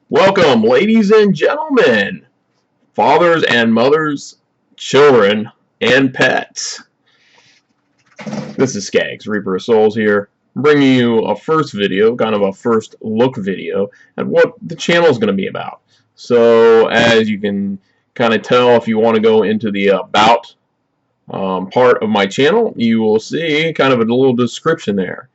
Welcome, ladies and gentlemen, fathers and mothers, children, and pets. This is Skaggs, Reaper of Souls here, bringing you a first video, kind of a first look video at what the channel is going to be about. So, as you can kind of tell, if you want to go into the about part of my channel, you will see kind of a little description there.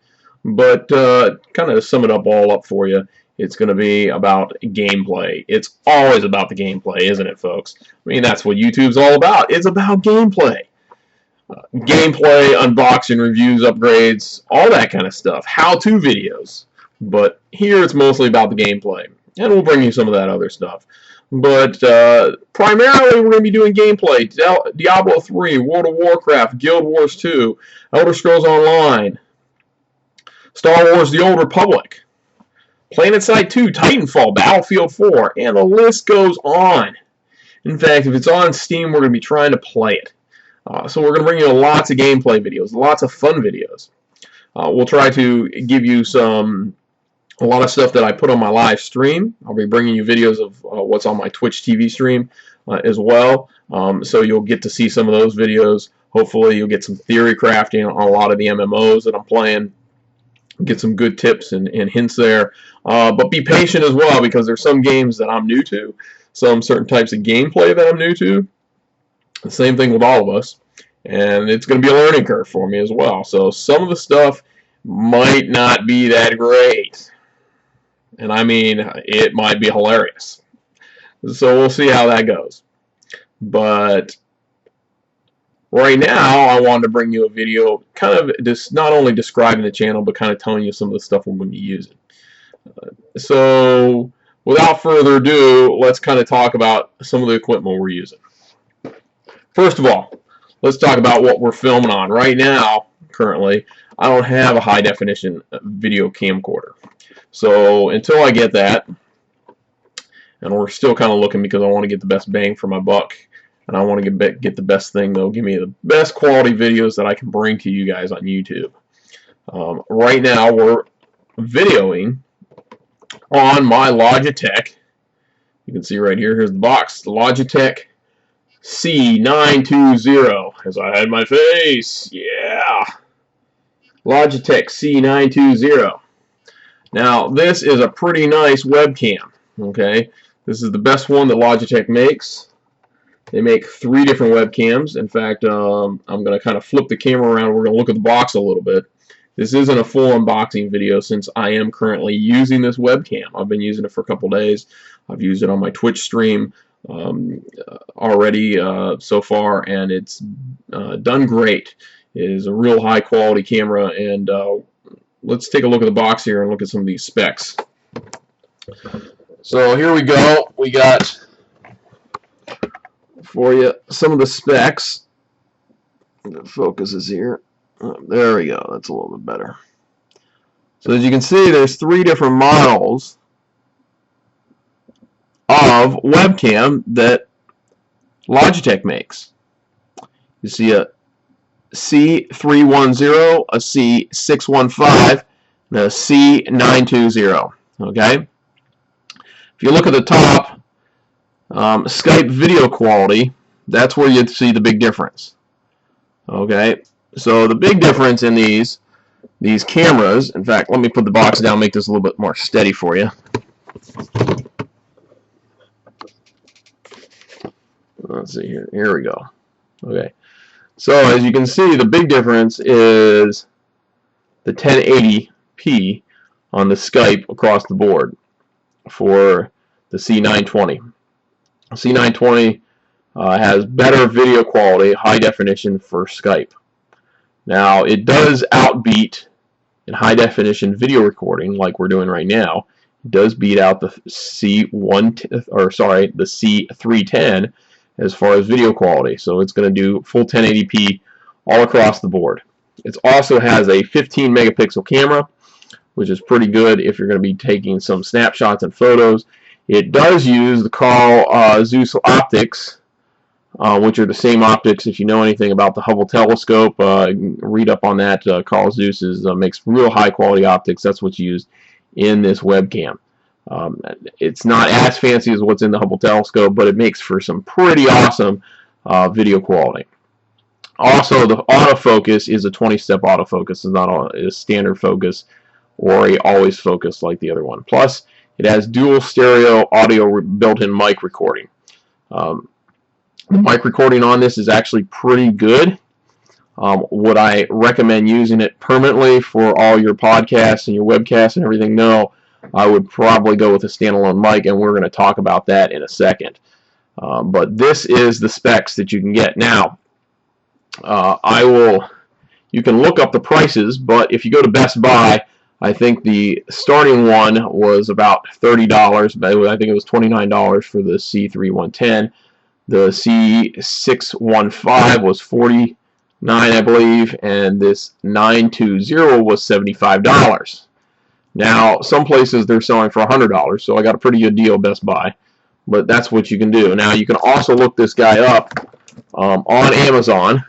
But kind of to sum it up all up for you, it's going to be about gameplay. It's always about the gameplay, isn't it, folks? I mean, that's what YouTube's all about. It's about gameplay. Gameplay, unboxing, reviews, upgrades, all that kind of stuff. How-to videos. But here it's mostly about the gameplay. And we'll bring you some of that other stuff. But primarily we're going to be doing gameplay. Diablo 3, World of Warcraft, Guild Wars 2, Elder Scrolls Online, Star Wars The Old Republic, PlanetSide 2, Titanfall, Battlefield 4, and the list goes on. In fact, if it's on Steam, we're going to be trying to play it. So we're going to bring you lots of gameplay videos, lots of fun videos. We'll try to give you a lot of stuff that I put on my live stream. I'll be bringing you videos of what's on my Twitch TV stream as well. So you'll get to see some of those videos. Hopefully you'll get some theory crafting on a lot of the MMOs that I'm playing. Get some good tips and hints there. But be patient as well, because there's some games that I'm new to, some certain types of gameplay that I'm new to. The same thing with all of us. And it's going to be a learning curve for me as well. So some of the stuff might not be that great. And I mean, it might be hilarious. So we'll see how that goes. But right now, I wanted to bring you a video kind of just not only describing the channel, but kind of telling you some of the stuff we're going to be using. So without further ado, let's kind of talk about some of the equipment we're using. First of all, let's talk about what we're filming on. Right now, currently, I don't have a high-definition video camcorder. So until I get that, and we're still kind of looking because I want to get the best bang for my buck, and I want to get the best thing that'll give me the best quality videos that I can bring to you guys on YouTube. Right now, we're videoing on my Logitech. You can see right here, here's the box, the Logitech C920, as I had my face. Yeah! Logitech C920. Now, this is a pretty nice webcam, okay? This is the best one that Logitech makes. They make 3 different webcams. In fact, I'm going to kind of flip the camera around. We're going to look at the box a little bit. This isn't a full unboxing video since I am currently using this webcam. I've been using it for a couple days. I've used it on my Twitch stream already so far, and it's done great. It is a real high quality camera, and let's take a look at the box here and look at some of these specs. So here we go. We got for you some of the specs. The focus is here. There we go. That's a little bit better. So as you can see, there's 3 different models of webcam that Logitech makes. You see a C310, a C615, and a C920. Okay? If you look at the top, Skype video quality, that's where you'd see the big difference. Okay? So the big difference in these cameras, in fact, let me put the box down, make this a little bit more steady for you. Let's see here. Here we go. Okay. So as you can see, the big difference is the 1080p on the Skype across the board for the C920. C920 has better video quality, high definition for Skype. Now, it does outbeat in high definition video recording, like we're doing right now. It does beat out the the C310 as far as video quality. So it's going to do full 1080p all across the board. It also has a 15 megapixel camera, which is pretty good if you're going to be taking some snapshots and photos. It does use the Carl Zeiss optics, which are the same optics. If you know anything about the Hubble telescope, read up on that. Carl Zeiss makes real high quality optics. That's what's used in this webcam. It's not as fancy as what's in the Hubble telescope, but it makes for some pretty awesome video quality. Also, the autofocus is a 20-step autofocus. It's not a standard focus or a always focus like the other one. Plus, it has dual stereo audio built-in mic recording. The mic recording on this is actually pretty good. Would I recommend using it permanently for all your podcasts and your webcasts and everything? No, I would probably go with a standalone mic, and we're going to talk about that in a second. But this is the specs that you can get. Now, you can look up the prices, but if you go to Best Buy, I think the starting one was about $30, but I think it was $29 for the C920. The C615 was $49, I believe, and this 920 was $75. Now, some places they're selling for $100, so I got a pretty good deal at Best Buy, but that's what you can do. Now, you can also look this guy up on Amazon,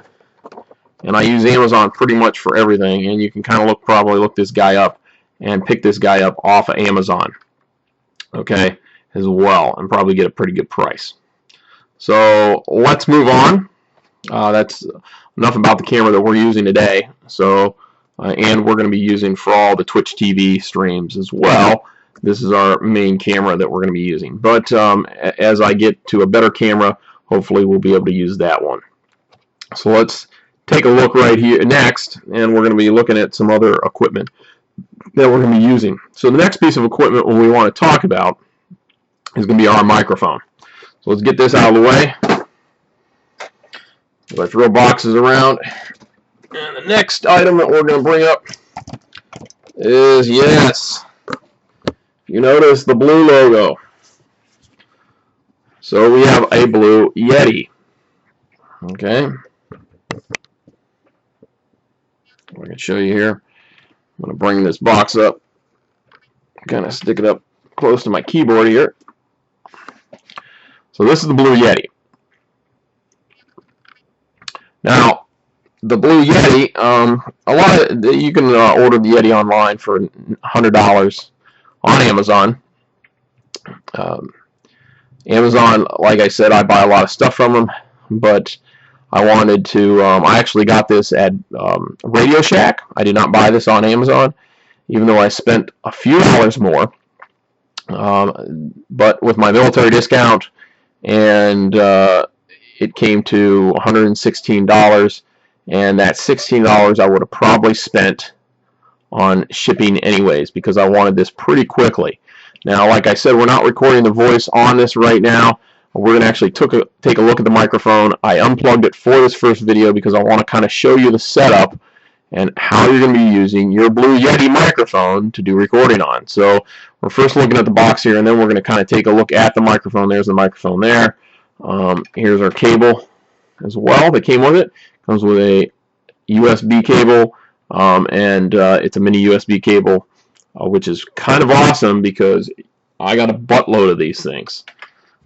and I use Amazon pretty much for everything, and you can kind of probably look this guy up and pick this guy up off of Amazon, okay, as well, and probably get a pretty good price. So let's move on. That's enough about the camera that we're using today. So, and we're going to be using for all the Twitch TV streams as well. This is our main camera that we're going to be using. But as I get to a better camera, hopefully we'll be able to use that one. So let's take a look right here next, and we're going to be looking at some other equipment that we're going to be using. So the next piece of equipment we want to talk about is going to be our microphone. So let's get this out of the way. So I throw boxes around. And the next item that we're going to bring up is, yes, you notice the blue logo. So we have a blue Yeti. Okay. I can show you here. I'm going to bring this box up, kind of stick it up close to my keyboard here. So this is the blue Yeti. Now, the blue Yeti, you can order the Yeti online for $100 on Amazon. Amazon, like I said, I buy a lot of stuff from them, but I wanted to, I actually got this at Radio Shack. I did not buy this on Amazon, even though I spent a few dollars more. But with my military discount, and it came to $116, and that $16 I would have probably spent on shipping anyways, because I wanted this pretty quickly. Now, like I said, we're not recording the voice on this right now. We're going to actually take a look at the microphone. I unplugged it for this first video because I want to kind of show you the setup and how you're going to be using your Blue Yeti microphone to do recording on. So we're first looking at the box here, and then we're going to kind of take a look at the microphone. There's the microphone there. Here's our cable as well that came with it. Comes with a USB cable, and it's a mini USB cable, which is kind of awesome because I got a buttload of these things.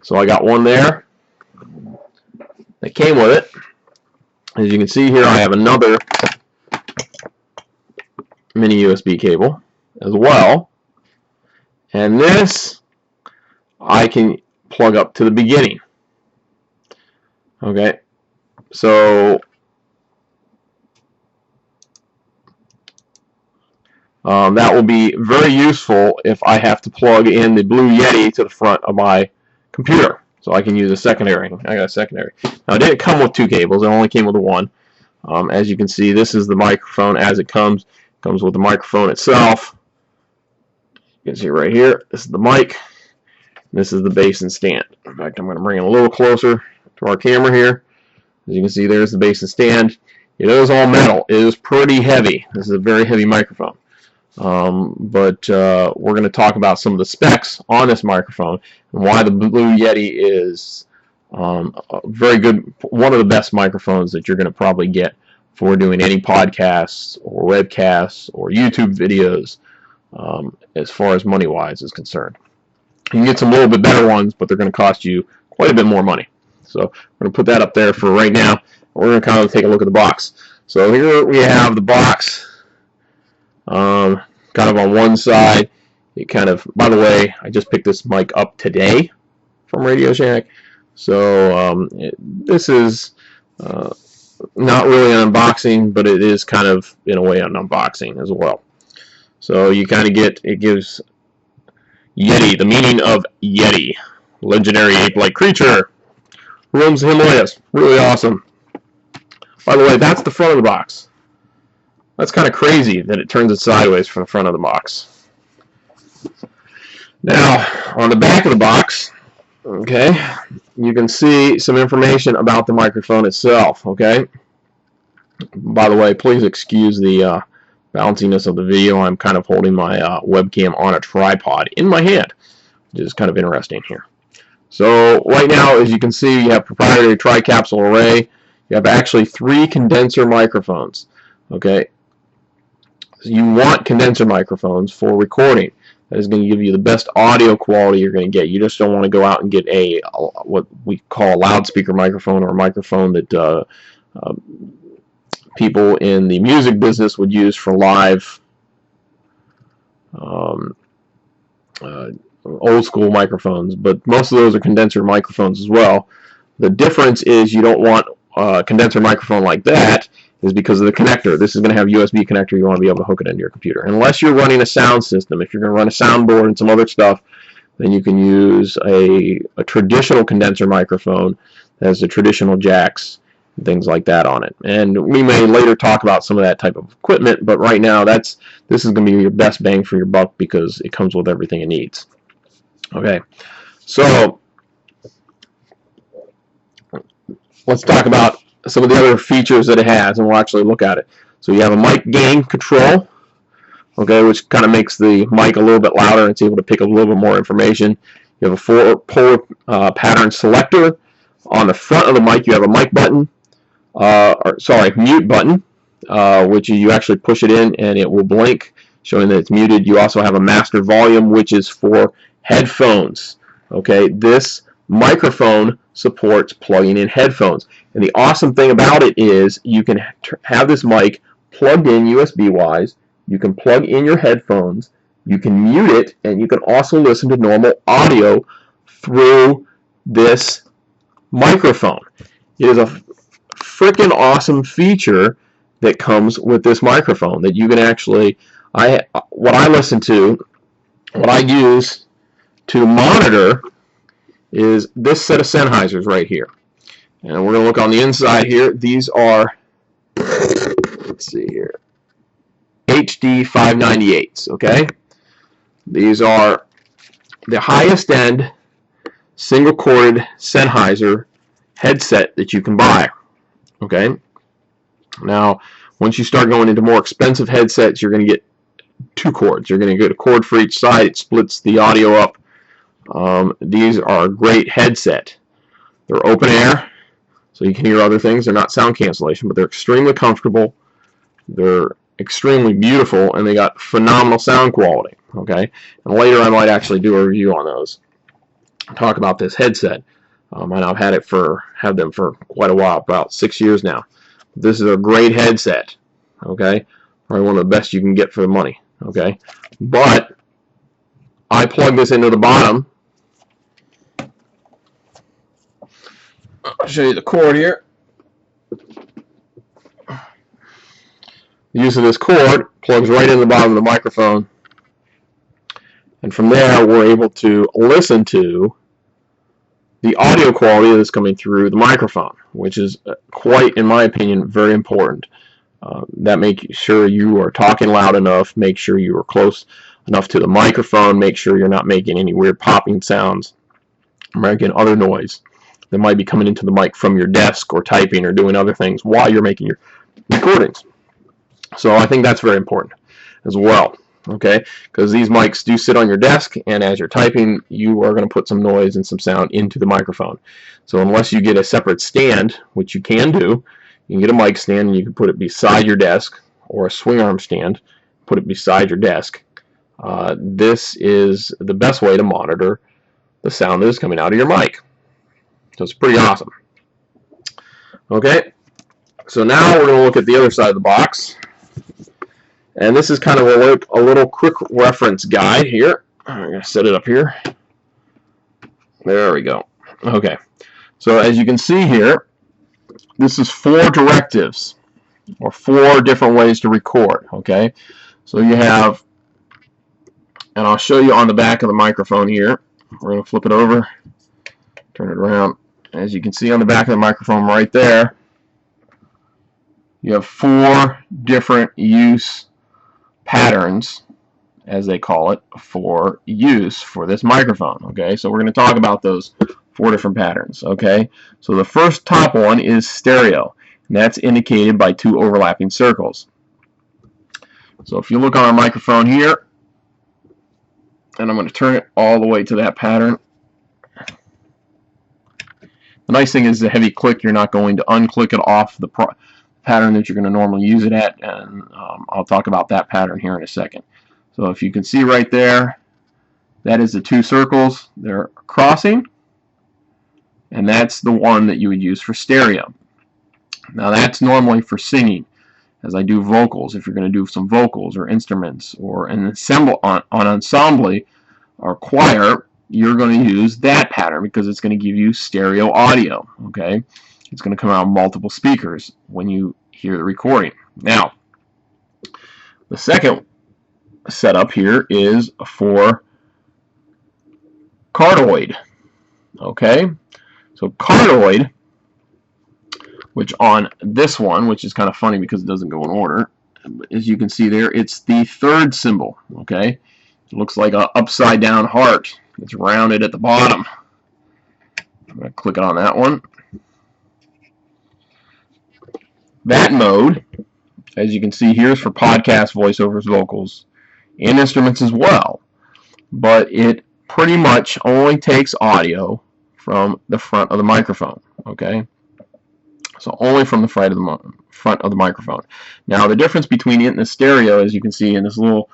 So I got one there that came with it. As you can see here, I have another mini USB cable as well. And this I can plug up to the beginning. Okay, so that will be very useful if I have to plug in the Blue Yeti to the front of my computer, so I can use a secondary. I got a secondary. Now, it didn't come with two cables; it only came with one. As you can see, this is the microphone as it comes. It comes with the microphone itself. You can see right here. This is the mic. This is the base and stand. In fact, I'm going to bring it a little closer to our camera here. As you can see, there's the base and stand. It is all metal. It is pretty heavy. This is a very heavy microphone. But we're going to talk about some of the specs on this microphone and why the Blue Yeti is a very good, one of the best microphones that you're going to probably get for doing any podcasts or webcasts or YouTube videos, as far as money-wise is concerned. You can get some little bit better ones, but they're going to cost you quite a bit more money. So we're going to put that up there for right now. We're going to kind of take a look at the box. So here we have the box. Kind of on one side, it kind of, by the way, I just picked this mic up today from Radio Shack, so this is not really an unboxing, but it is kind of in a way an unboxing as well. So you kind of get, it gives Yeti, the meaning of Yeti, legendary ape-like creature, roams the Himalayas. Really awesome. By the way, that's the front of the box. That's kind of crazy that it turns it sideways from the front of the box. Now, on the back of the box, okay, you can see some information about the microphone itself, okay? By the way, please excuse the bounciness of the video. I'm kind of holding my webcam on a tripod in my hand, which is kind of interesting here. So right now, as you can see, you have proprietary tri-capsule array. You have actually 3 condenser microphones, okay? So you want condenser microphones for recording. That is going to give you the best audio quality you're going to get. You just don't want to go out and get a what we call a loudspeaker microphone, or a microphone that people in the music business would use for live old school microphones. But most of those are condenser microphones as well. The difference is you don't want a condenser microphone like that, is because of the connector. This is going to have a USB connector. You want to be able to hook it into your computer. Unless you're running a sound system. If you're going to run a soundboard and some other stuff, then you can use a traditional condenser microphone that has the traditional jacks and things like that on it. And we may later talk about some of that type of equipment, but right now this is going to be your best bang for your buck because it comes with everything it needs. Okay, so let's talk about some of the other features that it has, and we'll actually look at it. So you have a mic gain control, okay, which kind of makes the mic a little bit louder and it's able to pick up a little bit more information. You have a 4-polar pattern selector. On the front of the mic, you have a mic button, mute button, which you actually push it in and it will blink, showing that it's muted. You also have a master volume, which is for headphones. Okay, this microphone supports plugging in headphones. And the awesome thing about it is you can have this mic plugged in USB-wise. You can plug in your headphones. You can mute it, and you can also listen to normal audio through this microphone. It is a freaking awesome feature that comes with this microphone that you can actually, what I use to monitor is this set of Sennheisers right here. And we're going to look on the inside here. These are, let's see here, HD 598s, okay? These are the highest end single corded Sennheiser headset that you can buy, okay? Now, once you start going into more expensive headsets, you're going to get 2 cords. You're going to get a cord for each side. It splits the audio up. These are a great headset. They're open air, so you can hear other things. They're not sound cancellation, but they're extremely comfortable. They're extremely beautiful, and they got phenomenal sound quality. Okay, and later I might actually do a review on those. Talk about this headset. And I've had them for quite a while, about 6 years now. This is a great headset. Okay, probably one of the best you can get for the money. Okay, but I plug this into the bottom. I'll show you the cord here. The use of this cord plugs right in the bottom of the microphone, and from there we're able to listen to the audio quality that's coming through the microphone, which is quite, in my opinion, very important. That makes sure you are talking loud enough, make sure you are close enough to the microphone, make sure you're not making any weird popping sounds or making other noise that might be coming into the mic from your desk or typing or doing other things while you're making your recordings. So I think that's very important as well, okay? Because these mics do sit on your desk, and as you're typing, you are going to put some noise and some sound into the microphone. So unless you get a separate stand, which you can do, you can get a mic stand and you can put it beside your desk, or a swing arm stand, put it beside your desk. This is the best way to monitor the sound that is coming out of your mic. So it's pretty awesome. Okay, so now we're going to look at the other side of the box. And this is kind of a little quick reference guide here. I'm going to set it up here. There we go. Okay. So as you can see here, this is 4 directives, or 4 different ways to record. Okay. So you have, and I'll show you on the back of the microphone here. We're going to flip it over, turn it around. As you can see on the back of the microphone right there, you have 4 different use patterns, as they call it, for use for this microphone. Okay, so we're going to talk about those 4 different patterns. Okay, so the first top one is stereo, and that's indicated by 2 overlapping circles. So if you look on our microphone here, and I'm going to turn it all the way to that pattern. The nice thing is the heavy click, you're not going to unclick it off the pattern that you're going to normally use it at, and I'll talk about that pattern here in a second. So if you can see right there, that is the 2 circles. They're crossing, and that's the one that you would use for stereo. Now that's normally for singing, as I do vocals. If you're going to do some vocals or instruments or an ensemble or choir, you're going to use that pattern because it's going to give you stereo audio. Okay, it's going to come out of multiple speakers when you hear the recording. Now, the second setup here is for cardioid. Okay, so cardioid, which on this one, which is kind of funny because it doesn't go in order, as you can see there, it's the 3rd symbol. Okay, it looks like an upside down heart. It's rounded at the bottom. I'm going to click on that one. That mode, as you can see here, is for podcast, voiceovers, vocals, and instruments as well. But it pretty much only takes audio from the front of the microphone. Okay, so only from the front of the microphone. Now the difference between it and the stereo, as you can see in this little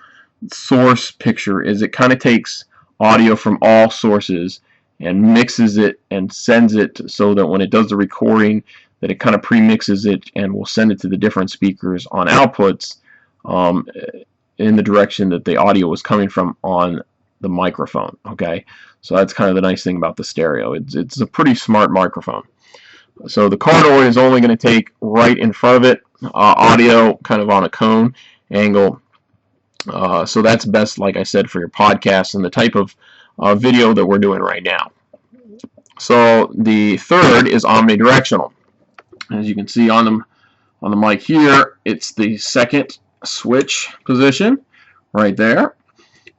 source picture, is it kind of takes audio from all sources and mixes it and sends it so that when it does the recording, that it kind of pre-mixes it and will send it to the different speakers on outputs in the direction that the audio was coming from on the microphone. Okay, so that's kind of the nice thing about the stereo. It's a pretty smart microphone. So the cardioid is only going to take right in front of it, audio kind of on a cone angle. So that's best, like I said, for your podcast and the type of video that we're doing right now. So the third is omnidirectional. As you can see on the mic here, it's the 2nd switch position right there,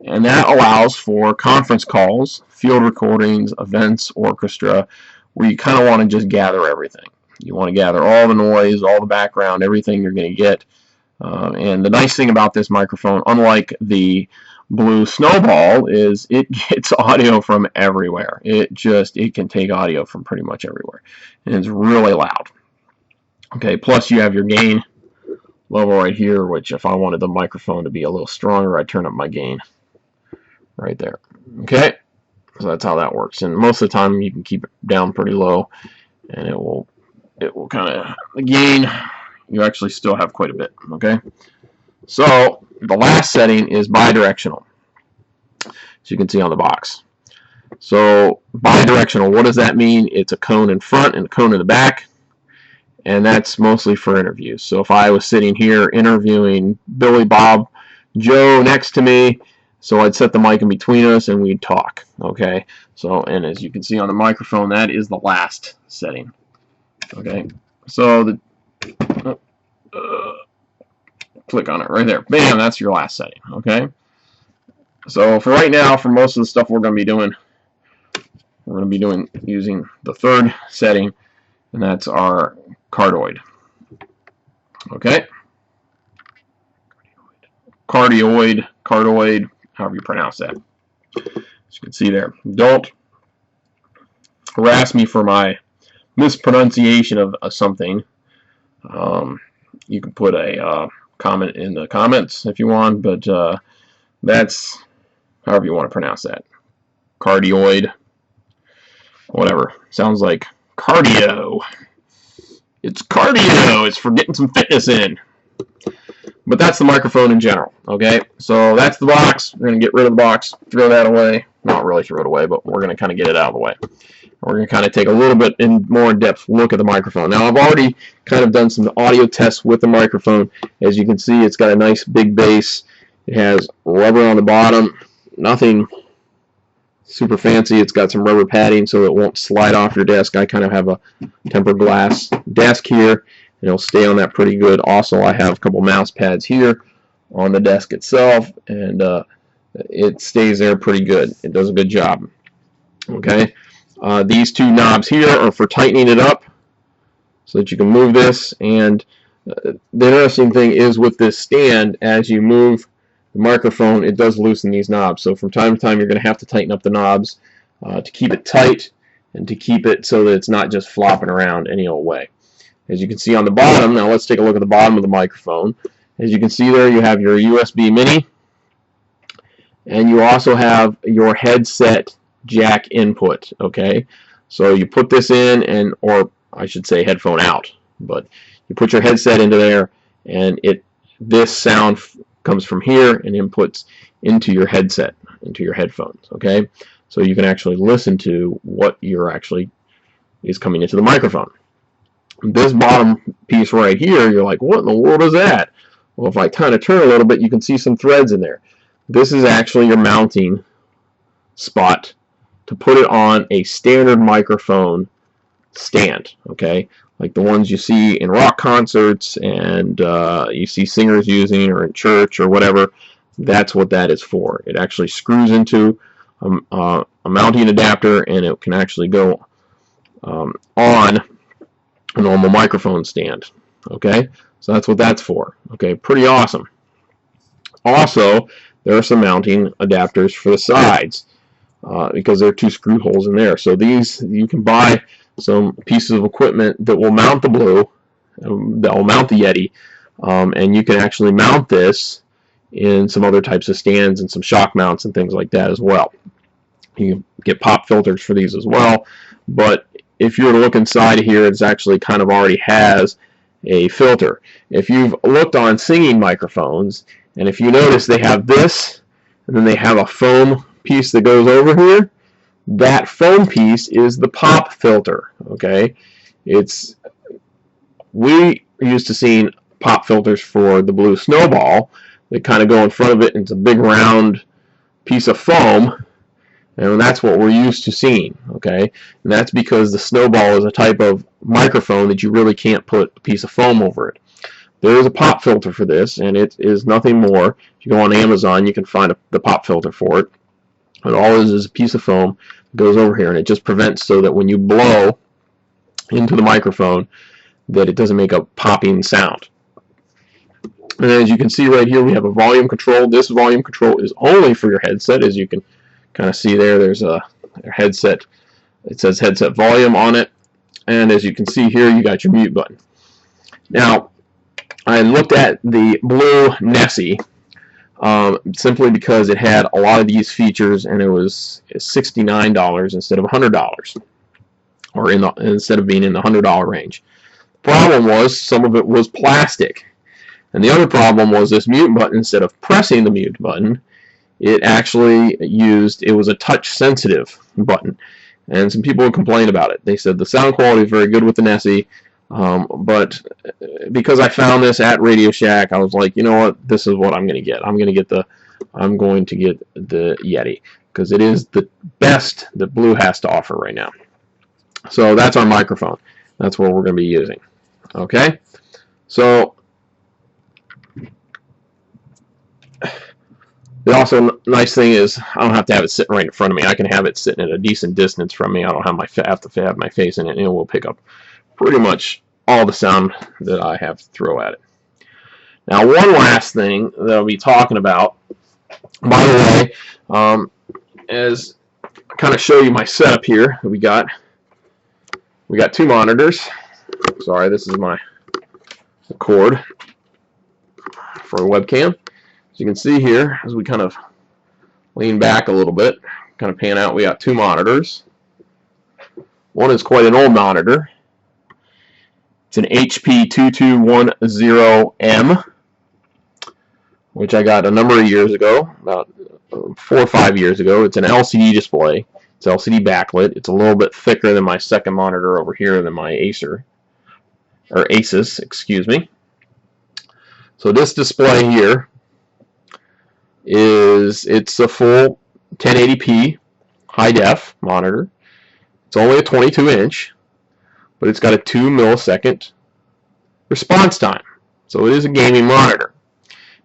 and that allows for conference calls, field recordings, events, orchestra, where you kind of want to just gather everything. You want to gather all the noise, all the background, everything you're going to get. And the nice thing about this microphone, unlike the Blue Snowball, is it gets audio from everywhere. It can take audio from pretty much everywhere, and it's really loud. Okay, plus you have your gain level right here, which if I wanted the microphone to be a little stronger, I'd turn up my gain right there. Okay, so that's how that works. And most of the time you can keep it down pretty low, and it will kind of, the gain, you actually still have quite a bit. Okay, so the last setting is bidirectional, as you can see on the box. So bidirectional, what does that mean? It's a cone in front and a cone in the back, and that's mostly for interviews. So if I was sitting here interviewing Billy, Bob, Joe next to me, so I'd set the mic in between us and we'd talk. Okay, so, and as you can see on the microphone, that is the last setting. Okay, so click on it right there. Bam, that's your last setting. Okay, so for right now, for most of the stuff we're going to be doing, using the 3rd setting, and that's our cardioid. Okay, cardioid, however you pronounce that. As you can see there, don't harass me for my mispronunciation of something. You can put a comment in the comments if you want, but that's however you want to pronounce that. Cardioid, whatever. Sounds like cardio. It's cardio. It's for getting some fitness in. But that's the microphone in general, okay? So that's the box. We're going to get rid of the box, throw that away. Not really throw it away, but we're going to kind of get it out of the way. We're going to kind of take a little bit more in-depth look at the microphone. Now, I've already kind of done some audio tests with the microphone. As you can see, it's got a nice big bass. It has rubber on the bottom. Nothing super fancy. It's got some rubber padding so it won't slide off your desk. I kind of have a tempered glass desk here, and it'll stay on that pretty good. Also, I have a couple mouse pads here on the desk itself, and it stays there pretty good. It does a good job. Okay. These two knobs here are for tightening it up so that you can move this. And the interesting thing is with this stand, as you move the microphone, it does loosen these knobs. So from time to time, you're going to have to tighten up the knobs to keep it tight and to keep it so that it's not just flopping around any old way. As you can see on the bottom, now let's take a look at the bottom of the microphone. As you can see there, you have your USB mini, and you also have your headset jack input. Okay, so you put this in, and or I should say headphone out, but you put your headset into there, and this sound comes from here and inputs into your headset, into your headphones. Okay, so you can actually listen to what you're actually is coming into the microphone. This bottom piece right here, you're like, what in the world is that? Well, if I kind of turn a little bit, you can see some threads in there. This is actually your mounting spot to put it on a standard microphone stand, okay, like the ones you see in rock concerts and you see singers using, or in church or whatever. That's what that is for. It actually screws into a mounting adapter, and it can actually go on a normal microphone stand. Okay, so that's what that's for. Okay, pretty awesome. Also, there are some mounting adapters for the sides. Because there are two screw holes in there. So these, you can buy some pieces of equipment that will mount the Blue, that will mount the Yeti, and you can actually mount this in some other types of stands and some shock mounts and things like that as well. You get pop filters for these as well, but if you were to look inside here, it's actually kind of already has a filter. If you've looked on singing microphones, and if you notice, they have this, and then they have a foam piece that goes over here. That foam piece is the pop filter. Okay, we used to seeing pop filters for the Blue Snowball. They kind of go in front of it, and it's a big round piece of foam, and that's what we're used to seeing. Okay, and that's because the Snowball is a type of microphone that you really can't put a piece of foam over it. There is a pop filter for this, and it is nothing more. If you go on Amazon, you can find the pop filter for it. And all it is a piece of foam that goes over here, and it just prevents so that when you blow into the microphone, that it doesn't make a popping sound. And as you can see right here, we have a volume control. This volume control is only for your headset. As you can kind of see there, there's a headset. It says headset volume on it. And as you can see here, you got your mute button. Now, I looked at the Blue Nessie, simply because it had a lot of these features, and it was $69 instead of $100, or instead of being in the $100 range. The problem was some of it was plastic, and the other problem was this mute button, instead of pressing the mute button, it was a touch sensitive button, and some people complained about it. They said the sound quality is very good with the Nessie, but because I found this at Radio Shack, I was like, you know what, this is what I'm going to get. I'm going to get the Yeti, because it is the best that Blue has to offer right now. So that's our microphone. That's what we're going to be using. Okay, so the also nice thing is I don't have to have it sitting right in front of me. I can have it sitting at a decent distance from me. I don't have to have my face in it, and it will pick up pretty much all the sound that I have to throw at it. Now, one last thing that I'll be talking about, by the way, is kind of show you my setup here. We got two monitors. Sorry, this is my cord for a webcam. As you can see here, as we kind of lean back a little bit, kind of pan out, we got two monitors. One is quite an old monitor. It's an HP 2210M. which I got a number of years ago, about 4 or 5 years ago. It's an LCD display. It's LCD backlit. It's a little bit thicker than my second monitor over here than my Asus, excuse me. So this display here it's a full 1080p high def monitor. It's only a 22-inch, but it's got a 2 millisecond response time. So it is a gaming monitor.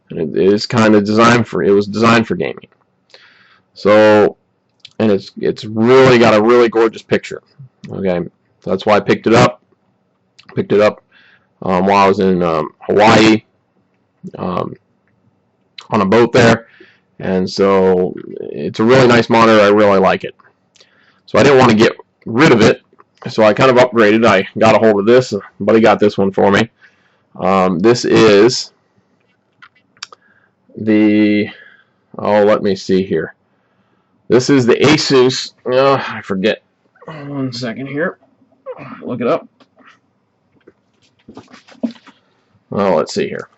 And it is kind of designed for, it was designed for gaming. So, and it's really got a really gorgeous picture. Okay, so that's why I picked it up. While I was in Hawaii on a boat there, and so it's a really nice monitor. I really like it. So I didn't want to get rid of it, so I kind of upgraded. I got a hold of this. Buddy got this one for me. This is the, oh, let me see here. This is the Asus, I forget. 1 second here. Look it up. Oh, let's see here.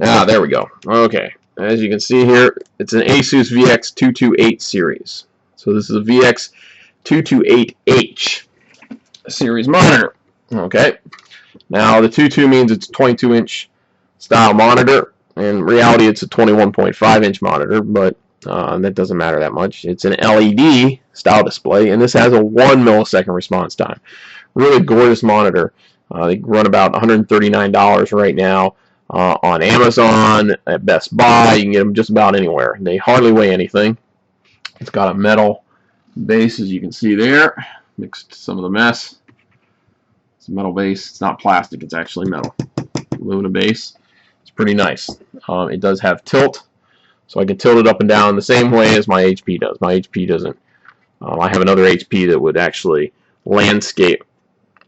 Ah, there we go. Okay. As you can see here, it's an Asus VX228 series. So this is a VX228H series monitor. Okay. Now, the 22 means it's a 22-inch style monitor. In reality, it's a 21.5-inch monitor, but that doesn't matter that much. It's an LED style display, and this has a 1 millisecond response time. Really gorgeous monitor. They run about $139 right now on Amazon, at Best Buy. You can get them just about anywhere. They hardly weigh anything. It's got a metal base, as you can see there. Mixed some of the mess. It's a metal base. It's not plastic. It's actually metal. Aluminum base. It's pretty nice. It does have tilt, so I can tilt it up and down the same way as my HP does. My HP doesn't. I have another HP that would actually landscape.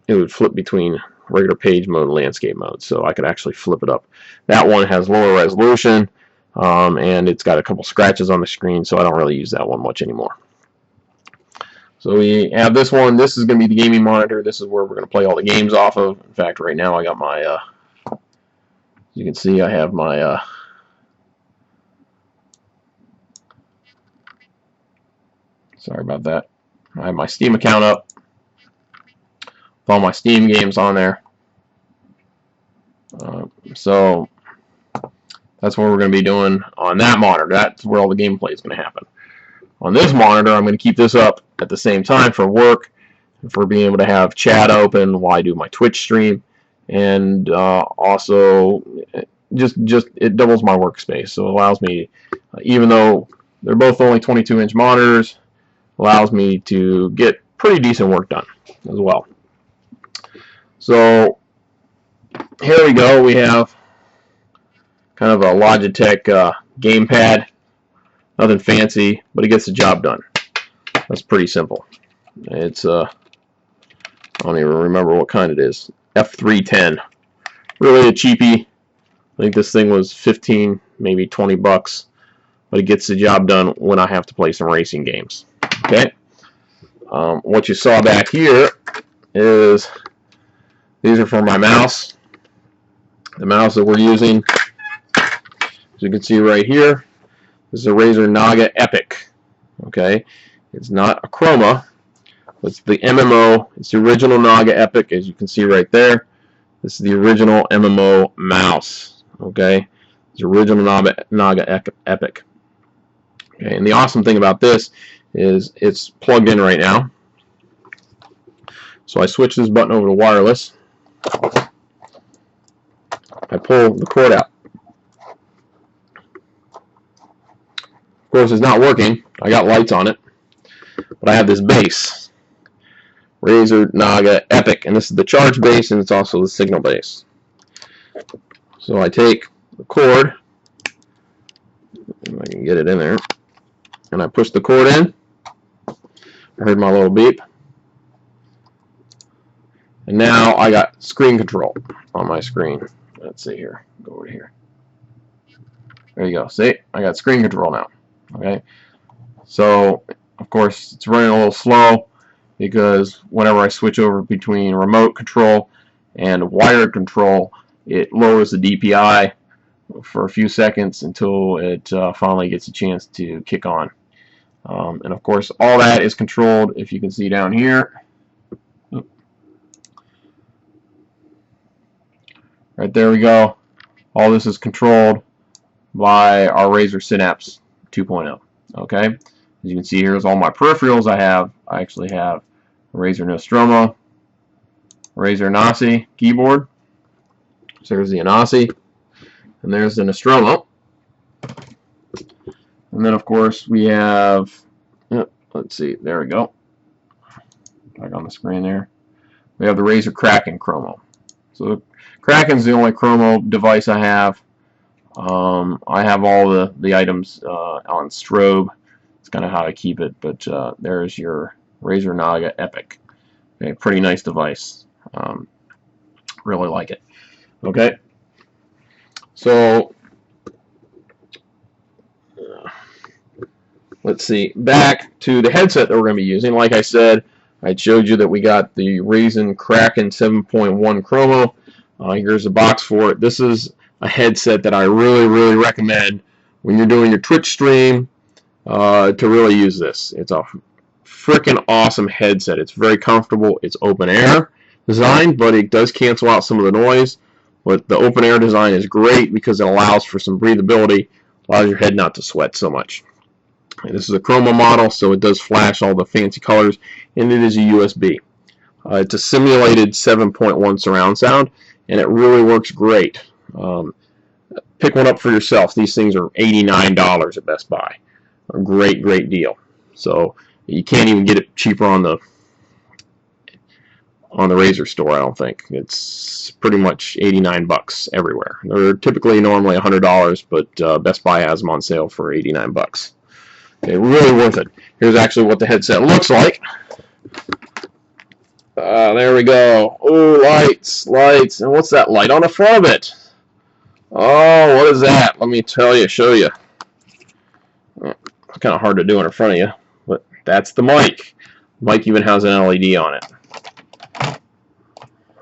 It would flip between regular page mode and landscape mode, so I could actually flip it up. That one has lower resolution, and it's got a couple scratches on the screen, so I don't really use that one much anymore. So we have this one. This is going to be the gaming monitor. This is where we're going to play all the games off of. In fact, right now I got my, as you can see, I have my sorry about that. I have my Steam account up with all my Steam games on there. So that's what we're going to be doing on that monitor. That's where all the gameplay is going to happen. On this monitor, I'm going to keep this up at the same time for work, and for being able to have chat open while I do my Twitch stream, and also just it doubles my workspace. So it allows me, even though they're both only 22-inch monitors, allows me to get pretty decent work done as well. So here we go. We have kind of a Logitech gamepad. Nothing fancy, but it gets the job done. That's pretty simple. It's I don't even remember what kind it is. F310. Really a cheapie. I think this thing was 15, maybe 20 bucks, but it gets the job done when I have to play some racing games. Okay. What you saw back here is these are for my mouse. The mouse that we're using, as you can see right here, this is a Razer Naga Epic. Okay, it's not a Chroma. It's the MMO. It's the original Naga Epic, as you can see right there. This is the original MMO mouse. Okay, it's the original Naga Epic. Okay, and the awesome thing about this is it's plugged in right now. So I switch this button over to wireless. I pull the cord out. Of course, it's not working. I got lights on it, but I have this base, Razer Naga Epic, and this is the charge base, and it's also the signal base. So I take the cord, if I can get it in there, and I push the cord in. I heard my little beep, and now I got screen control on my screen. Let's see here. Go over here. There you go. See, I got screen control now. Okay, so of course it's running a little slow because whenever I switch over between remote control and wired control, it lowers the DPI, for a few seconds until it finally gets a chance to kick on. And of course, all that is controlled, if you can see down here. Right there we go. All this is controlled by our Razer Synapse 2.0. Okay, as you can see, here's all my peripherals I actually have a Razer Nostromo, Razer Nasi keyboard. So there's the Anasi, and there's the Nostromo. And then of course we have, let's see, there we go. Back on the screen there. We have the Razer Kraken Chromo. So Kraken's the only Chromo device I have. I have all the items on strobe. It's kind of how I keep it, but there's your Razer Naga Epic. Okay, pretty nice device. Really like it. Okay, so let's see, back to the headset that we're going to be using. Like I said, I showed you that we got the Razer Kraken 7.1 Chromo. Here's the box for it. This is a headset that I really recommend when you're doing your Twitch stream to really use this. It's a freaking awesome headset. It's very comfortable. It's open air design, but it does cancel out some of the noise. But the open air design is great because it allows for some breathability, allows your head not to sweat so much. And this is a Chromo model, so it does flash all the fancy colors, and it is a USB. It's a simulated 7.1 surround sound, and it really works great. Pick one up for yourself. These things are $89 at Best Buy. A great deal. So you can't even get it cheaper on the Razer store, I don't think. It's pretty much 89 bucks everywhere. They're typically normally $100, but Best Buy has them on sale for 89 bucks. Okay, really worth it. Here's actually what the headset looks like. There we go. Oh, lights. And what's that light on the front of it? Oh, what is that? Let me tell you, show you. It's kind of hard to do in front of you, but that's the mic. The mic even has an LED on it.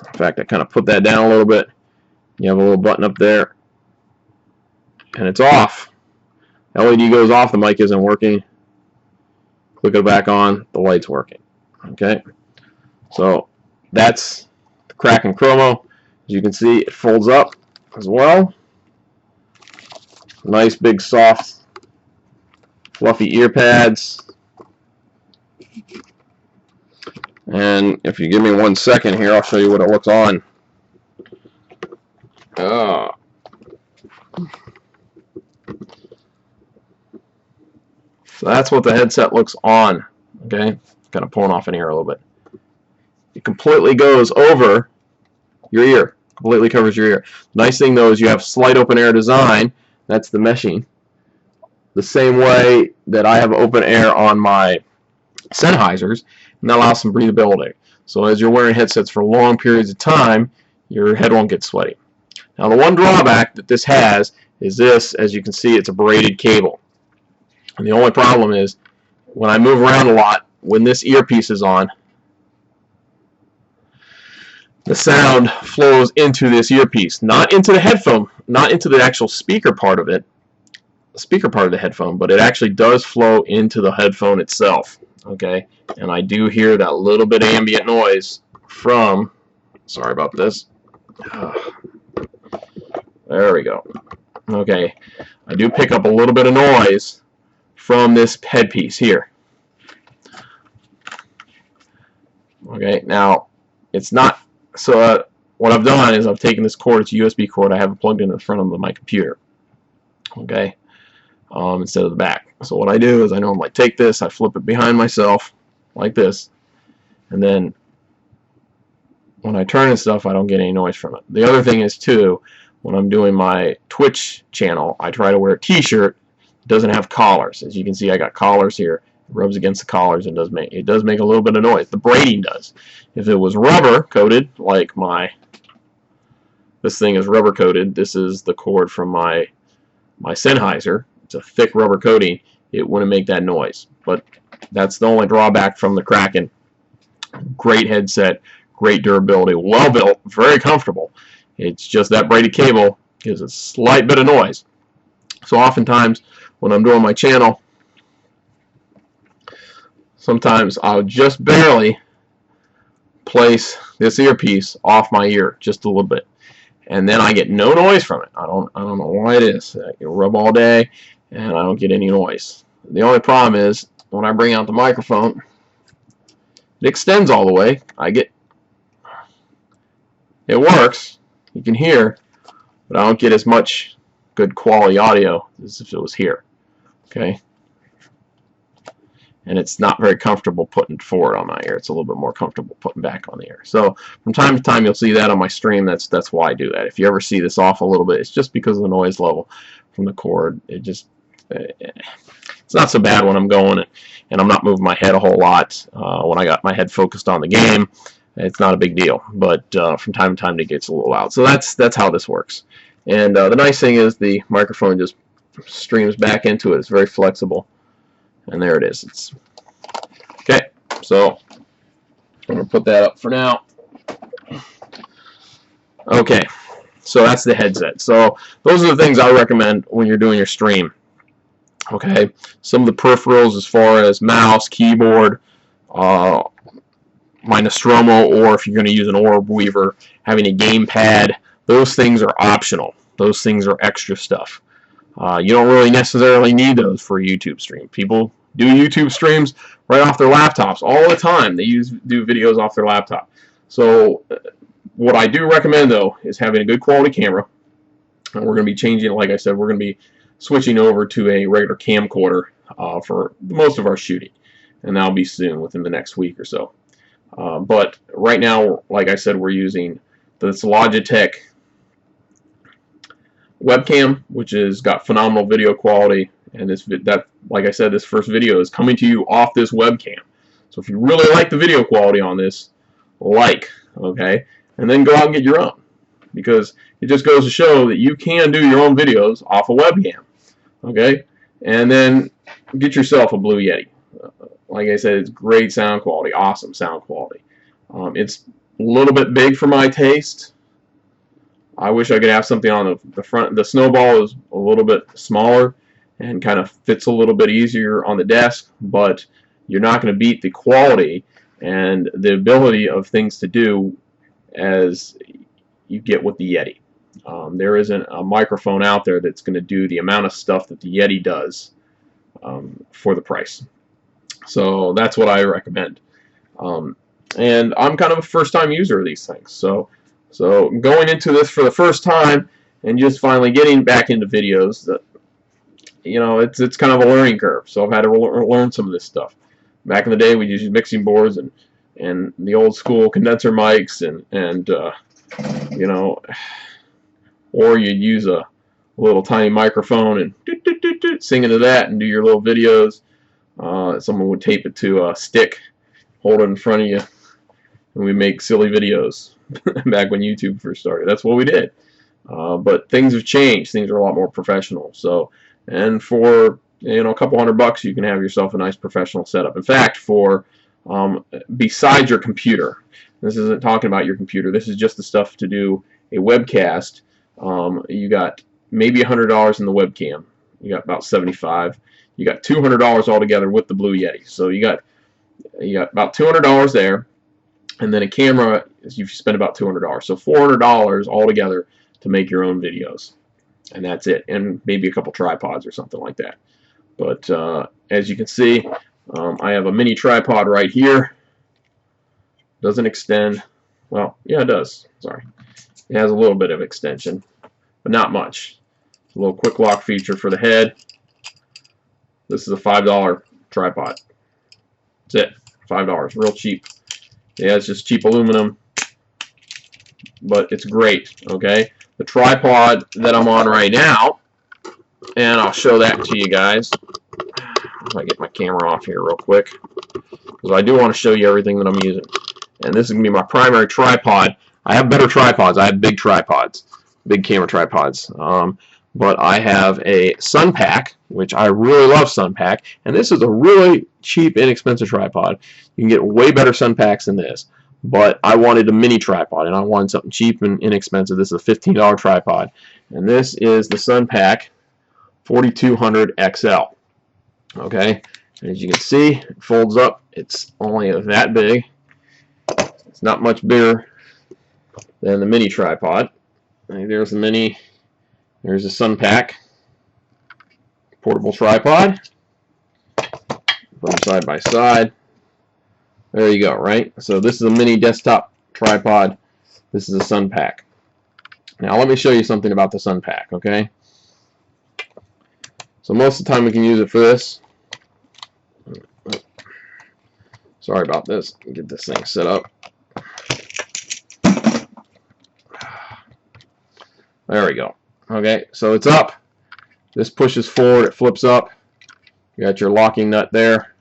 In fact, I kind of put that down a little bit. You have a little button up there, and it's off. LED goes off, the mic isn't working. Click it back on, the light's working. Okay, so that's the Kraken Chromo. As you can see, it folds up as well. Nice big soft fluffy ear pads. And if you give me 1 second here, I'll show you what it looks on. So that's what the headset looks on. Okay, kind of pulling off in here a little bit. It completely goes over your ear. Completely covers your ear. Nice thing though is you have slight open air design. That's the meshing. The same way that I have open air on my Sennheisers, and that allows some breathability. So as you're wearing headsets for long periods of time, your head won't get sweaty. Now the one drawback that this has is this, as you can see, it's a braided cable. And the only problem is when I move around a lot, when this earpiece is on, the sound flows into this earpiece, not into the headphone, not into the actual speaker part of it, the speaker part of the headphone, but it actually does flow into the headphone itself. Okay, and I do hear that little bit of ambient noise from, sorry about this, there we go. Okay, I do pick up a little bit of noise from this headpiece here. Okay, now it's not, so what I've done is I've taken this cord, it's a USB cord, I have it plugged in the front of my computer. Okay, instead of the back. So what I do is I normally take this, I flip it behind myself like this, and then when I turn and stuff, I don't get any noise from it. The other thing is too, when I'm doing my Twitch channel, I try to wear a t-shirt that doesn't have collars. As you can see, I got collars here. It rubs against the collars and it does make a little bit of noise. The braiding does. If it was rubber coated, like this thing is rubber coated, this is the cord from my Sennheiser. It's a thick rubber coating, it wouldn't make that noise. But that's the only drawback from the Kraken. Great headset, great durability, well built, very comfortable. It's just that braided cable gives a slight bit of noise. So oftentimes when I'm doing my channel, sometimes I'll just barely place this earpiece off my ear just a little bit, and then I get no noise from it. I don't know why it is. I can rub all day and I don't get any noise. The only problem is when I bring out the microphone, it extends all the way. It works, you can hear, but I don't get as much good quality audio as if it was here. Okay, and it's not very comfortable putting forward on my ear. It's a little bit more comfortable putting back on the ear. So from time to time you'll see that on my stream. That's why I do that. If you ever see this off a little bit, it's just because of the noise level from the cord. It's not so bad when I'm going and I'm not moving my head a whole lot. When I got my head focused on the game, it's not a big deal. But from time to time it gets a little loud. So that's how this works. And the nice thing is the microphone just streams back into it. It's very flexible. And there it is. It's okay. So I'm going to put that up for now. Okay. So that's the headset. So those are the things I recommend when you're doing your stream. Okay. Some of the peripherals as far as mouse, keyboard, my Nostromo, or if you're going to use an orb weaver, having a gamepad, those things are optional. Those things are extra stuff. You don't really necessarily need those for a YouTube stream. People do YouTube streams right off their laptops all the time. They do videos off their laptop. So what I do recommend, though, is having a good quality camera. And we're going to be changing, like I said, we're going to be switching over to a regular camcorder for most of our shooting. And that'll be soon, within the next week or so. But right now, like I said, we're using this Logitech webcam, which has got phenomenal video quality. And like I said, this first video is coming to you off this webcam. So if you really like the video quality on this, okay, and then go out and get your own, because it just goes to show that you can do your own videos off a webcam, okay, and then get yourself a Blue Yeti. Like I said, it's great sound quality, awesome sound quality. It's a little bit big for my taste. I wish I could have something on the front. The Snowball is a little bit smaller and kind of fits a little bit easier on the desk, but you're not going to beat the quality and the ability of things to do as you get with the Yeti. There isn't a microphone out there that's going to do the amount of stuff that the Yeti does for the price. So that's what I recommend. And I'm kind of a first-time user of these things. So going into this for the first time and just finally getting back into videos, it's kind of a learning curve. So I've had to learn some of this stuff. Back in the day, we used mixing boards and the old school condenser mics or you'd use a little tiny microphone and sing into that and do your little videos. Someone would tape it to a stick, hold it in front of you, and we make silly videos. Back when YouTube first started, that's what we did. But things have changed. Things are a lot more professional. So, and for a couple $100, you can have yourself a nice professional setup. In fact, for besides your computer, this isn't talking about your computer. This is just the stuff to do a webcast. You got maybe $100 in the webcam. You got about $75. You got $200 altogether with the Blue Yeti. So you got about $200 there, and then a camera. You spend about $200. So $400 altogether to make your own videos, and that's it. And maybe a couple tripods or something like that. But as you can see, I have a mini tripod right here. Doesn't extend. Well, yeah, it does. Sorry. It has a little bit of extension, but not much. A little quick lock feature for the head. This is a $5 tripod. That's it. $5. Real cheap. Yeah, it's just cheap aluminum, but it's great. Okay. The tripod that I'm on right now, and I'll show that to you guys. If I get my camera off here real quick, because I do want to show you everything that I'm using. And this is going to be my primary tripod. I have better tripods. I have big tripods, big camera tripods. But I have a Sunpack, which I really love Sunpack. And this is a really cheap, inexpensive tripod. You can get way better Sunpacks than this. but I wanted a mini tripod, and I wanted something cheap and inexpensive. This is a $15 tripod, and this is the Sunpack 4200 XL. Okay, as you can see, it folds up. It's only that big. It's not much bigger than the mini tripod. There's the mini. There's the Sunpack portable tripod. Put them side by side. There you go, right? So this is a mini desktop tripod. This is a Sunpack. Now let me show you something about the Sunpack, okay? So most of the time we can use it for this. Sorry about this. Get this thing set up. There we go. Okay, so it's up. This pushes forward, it flips up. You got your locking nut there.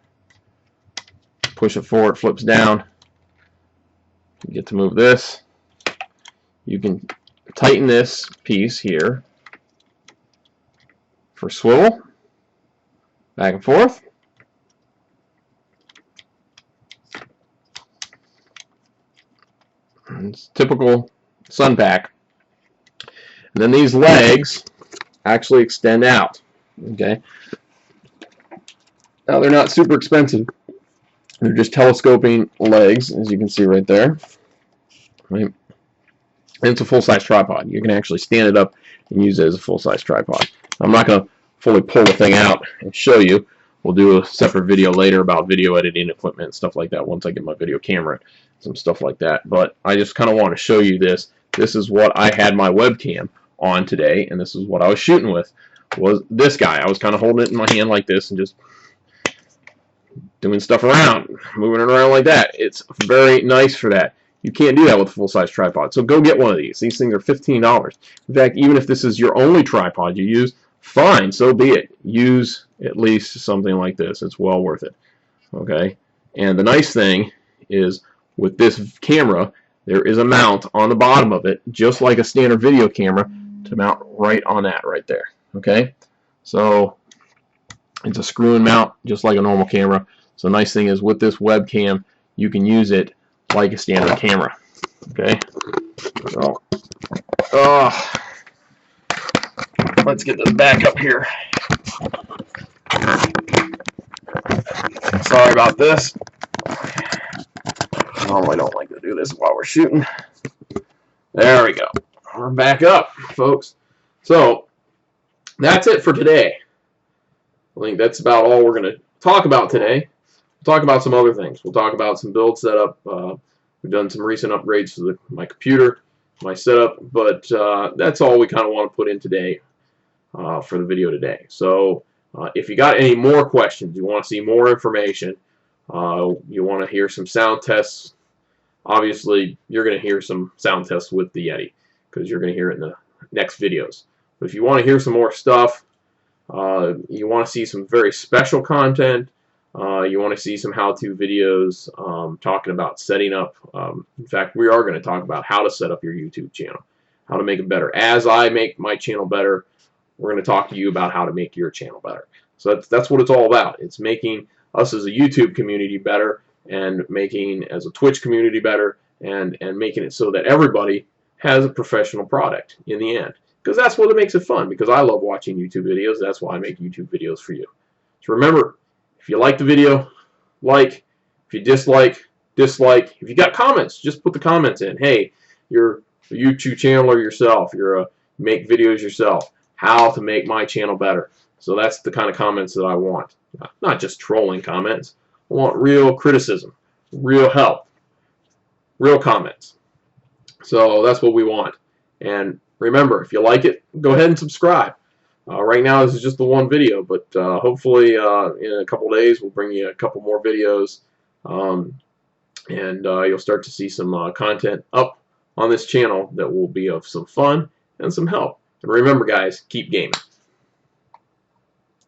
Push it forward, flips down. You get to move this. You can tighten this piece here for swivel, back and forth. It's typical Sunpack. And then these legs actually extend out. Okay. Now they're not super expensive. They're just telescoping legs, as you can see right there. Right. And it's a full-size tripod. You can actually stand it up and use it as a full-size tripod. I'm not going to fully pull the thing out and show you. We'll do a separate video later about video editing equipment and stuff like that once I get my video camera, some stuff like that. But I just kind of want to show you this. This is what I had my webcam on today, and this is what I was shooting with. Was this guy. I was kind of holding it in my hand like this and just doing stuff around, moving it around like that. It's very nice for that. You can't do that with a full-size tripod. So go get one of these. These things are $15. In fact, even if this is your only tripod you use, fine, so be it. Use at least something like this. It's well worth it. Okay? And the nice thing is with this camera, there is a mount on the bottom of it, just like a standard video camera, to mount right on that right there. Okay? So it's a screw-in mount, just like a normal camera. So the nice thing is with this webcam, you can use it like a standard camera. Okay? So, let's get this back up here. Sorry about this. Normally don't like to do this while we're shooting. There we go. We're back up, folks. So that's it for today. I think that's about all we're going to talk about today. We'll talk about some other things. We'll talk about some build setup. We've done some recent upgrades to my computer, my setup, but that's all we kind of want to put in today for the video today. So if you got any more questions, you want to see more information, you want to hear some sound tests, obviously you're going to hear some sound tests with the Yeti because you're going to hear it in the next videos. But if you want to hear some more stuff, you want to see some very special content, you want to see some how-to videos talking about setting up. In fact, we are going to talk about how to set up your YouTube channel, how to make it better. As I make my channel better, we're going to talk to you about how to make your channel better. So that's what it's all about. It's making us as a YouTube community better, and making as a Twitch community better, and making it so that everybody has a professional product in the end. Because that's what makes it fun, because I love watching YouTube videos. That's why I make YouTube videos for you. So remember, if you like the video, like. If you dislike, dislike. If you got comments, just put the comments in. Hey, you're a YouTube channeler yourself. You're a make videos yourself. How to make my channel better. So that's the kind of comments that I want. Not just trolling comments. I want real criticism, real help, real comments. So that's what we want. And remember, if you like it, go ahead and subscribe. Right now this is just the one video, but hopefully in a couple days we'll bring you a couple more videos, and you'll start to see some content up on this channel that will be of some fun and some help. And remember guys, keep gaming.